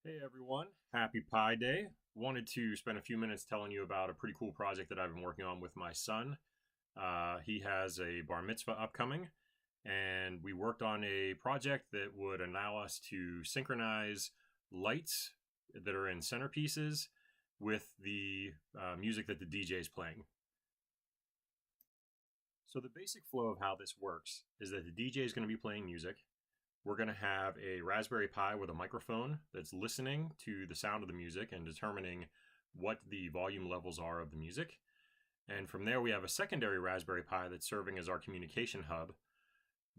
Hey everyone, happy Pi Day. Wanted to spend a few minutes telling you about a pretty cool project that I've been working on with my son. He has a bar mitzvah upcoming, and we worked on a project that would allow us to synchronize lights that are in centerpieces with the music that the DJ is playing. So the basic flow of how this works is that the DJ is going to be playing music. We're going to have a Raspberry Pi with a microphone that's listening to the sound of the music and determining what the volume levels are of the music. And from there, we have a secondary Raspberry Pi that's serving as our communication hub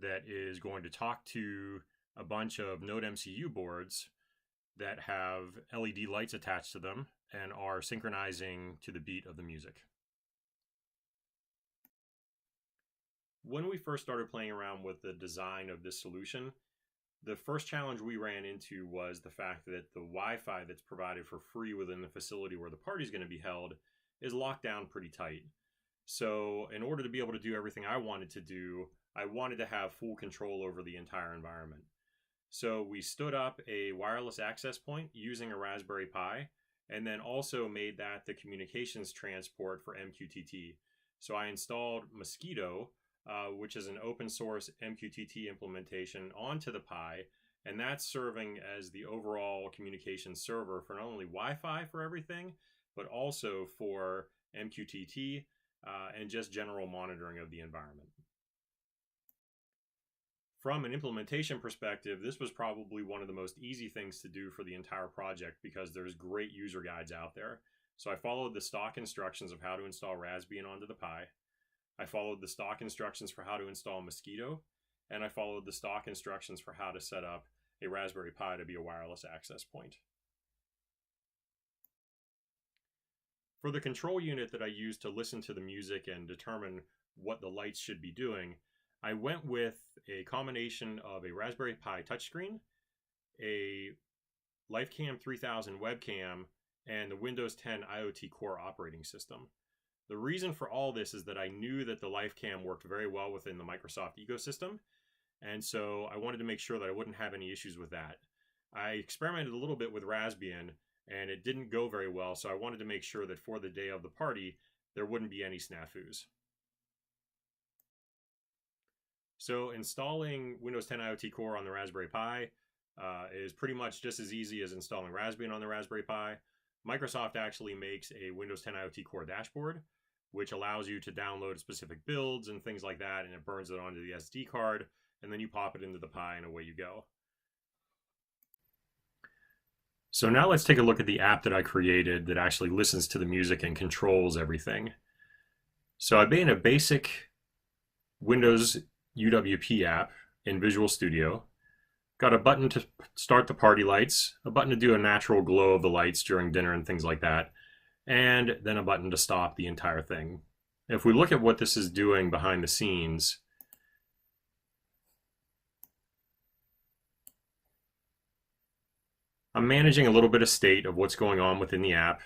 that is going to talk to a bunch of Node MCU boards that have LED lights attached to them and are synchronizing to the beat of the music. When we first started playing around with the design of this solution, the first challenge we ran into was the fact that the Wi-Fi that's provided for free within the facility where the party is going to be held is locked down pretty tight. So in order to be able to do everything I wanted to do, I wanted to have full control over the entire environment. So we stood up a wireless access point using a Raspberry Pi, and then also made that the communications transport for MQTT. So I installed Mosquito, which is an open source MQTT implementation, onto the Pi, and that's serving as the overall communication server for not only Wi-Fi for everything, but also for MQTT and just general monitoring of the environment. From an implementation perspective, this was probably one of the most easy things to do for the entire project because there's great user guides out there. So I followed the stock instructions of how to install Raspbian onto the Pi. I followed the stock instructions for how to install Mosquito, and I followed the stock instructions for how to set up a Raspberry Pi to be a wireless access point. For the control unit that I used to listen to the music and determine what the lights should be doing, I went with a combination of a Raspberry Pi touchscreen, a LifeCam 3000 webcam, and the Windows 10 IoT Core operating system. The reason for all this is that I knew that the LifeCam worked very well within the Microsoft ecosystem, and so I wanted to make sure that I wouldn't have any issues with that. I experimented a little bit with Raspbian, and it didn't go very well, so I wanted to make sure that for the day of the party, there wouldn't be any snafus. So installing Windows 10 IoT Core on the Raspberry Pi is pretty much just as easy as installing Raspbian on the Raspberry Pi. Microsoft actually makes a Windows 10 IoT Core dashboard, which allows you to download specific builds and things like that, and it burns it onto the SD card, and then you pop it into the Pi and away you go. So now let's take a look at the app that I created that actually listens to the music and controls everything. So I made a basic Windows UWP app in Visual Studio. Got a button to start the party lights, a button to do a natural glow of the lights during dinner and things like that, and then a button to stop the entire thing. If we look at what this is doing behind the scenes, I'm managing a little bit of state of what's going on within the app.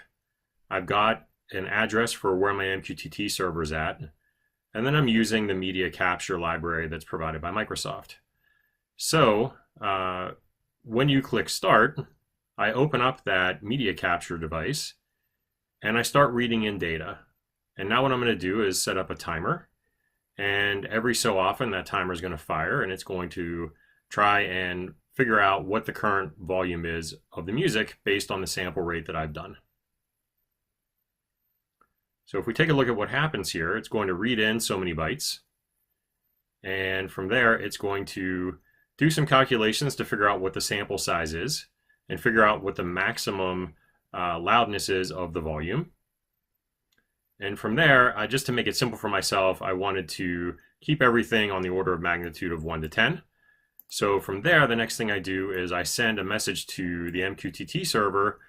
I've got an address for where my MQTT server is at, and then I'm using the media capture library that's provided by Microsoft. So when you click start, I open up that media capture device and I start reading in data. And now what I'm going to do is set up a timer, and every so often that timer is going to fire, and it's going to try and figure out what the current volume is of the music based on the sample rate that I've done. So if we take a look at what happens here, it's going to read in so many bytes, and from there it's going to do some calculations to figure out what the sample size is and figure out what the maximum loudness is of the volume. And from there, just to make it simple for myself, I wanted to keep everything on the order of magnitude of 1 to 10. So from there, the next thing I do is I send a message to the MQTT server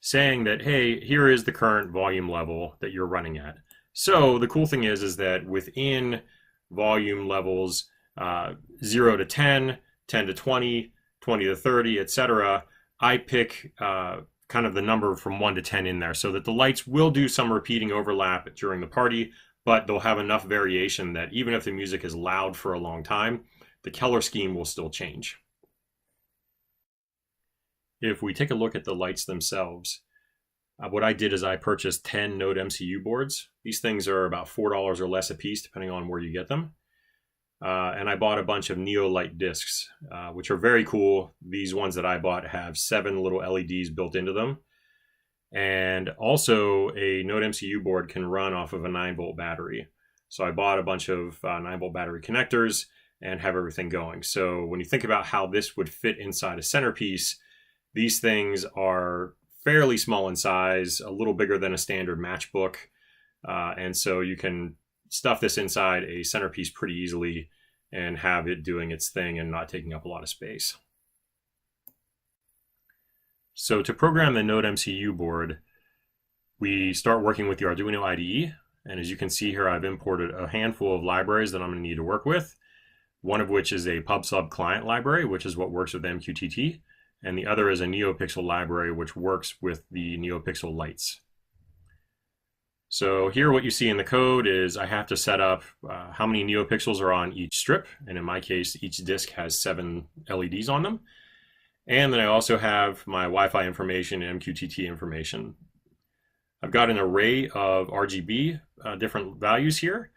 saying that, hey, here is the current volume level that you're running at. So the cool thing is that within volume levels 0 to 10, 10 to 20, 20 to 30, etc., I pick kind of the number from 1 to 10 in there so that the lights will do some repeating overlap during the party, but they'll have enough variation that even if the music is loud for a long time, the color scheme will still change. if we take a look at the lights themselves, what I did is I purchased 10 Node MCU boards. These things are about $4 or less a piece, depending on where you get them. And I bought a bunch of Neolight discs, which are very cool. These ones that I bought have 7 little LEDs built into them. And also a Node MCU board can run off of a 9-volt battery. So I bought a bunch of 9-volt battery connectors and have everything going. So when you think about how this would fit inside a centerpiece, these things are fairly small in size, a little bigger than a standard matchbook. And so you can stuff this inside a centerpiece pretty easily and have it doing its thing and not taking up a lot of space. So to program the Node MCU board, we start working with the Arduino IDE. And as you can see here, I've imported a handful of libraries that I'm going to need to work with. One of which is a PubSub client library, which is what works with MQTT. And the other is a NeoPixel library, which works with the NeoPixel lights. So here what you see in the code is I have to set up how many NeoPixels are on each strip. And in my case, each disk has 7 LEDs on them. And then I also have my Wi-Fi information and MQTT information. I've got an array of RGB different values here.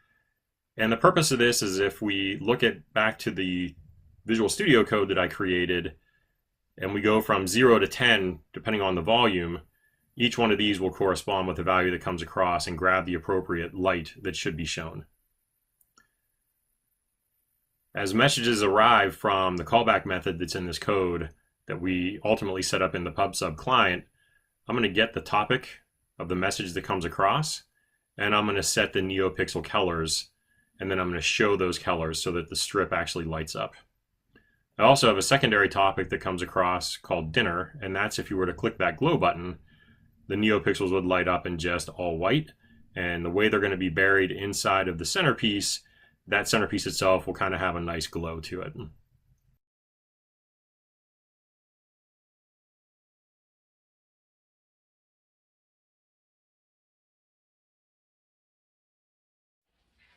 And the purpose of this is if we look back to the Visual Studio code that I created, and we go from 0 to 10, depending on the volume, each one of these will correspond with the value that comes across and grab the appropriate light that should be shown. As messages arrive from the callback method that's in this code that we ultimately set up in the PubSub client, I'm going to get the topic of the message that comes across, and I'm going to set the NeoPixel colors, and then I'm going to show those colors so that the strip actually lights up. I also have a secondary topic that comes across called dinner, and that's if you were to click that glow button, the NeoPixels would light up in just all white, and the way they're going to be buried inside of the centerpiece, that centerpiece itself will kind of have a nice glow to it.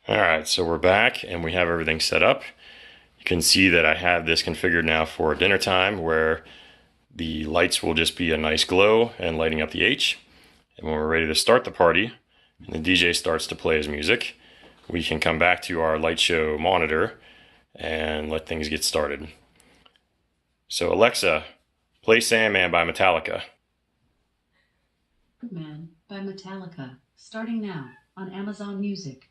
All right, so we're back and we have everything set up. You can see that I have this configured now for dinner time where the lights will just be a nice glow and lighting up the H. And when we're ready to start the party and the DJ starts to play his music, we can come back to our light show monitor and let things get started. So Alexa, play Sandman by Metallica. Sandman by Metallica, starting now on Amazon Music.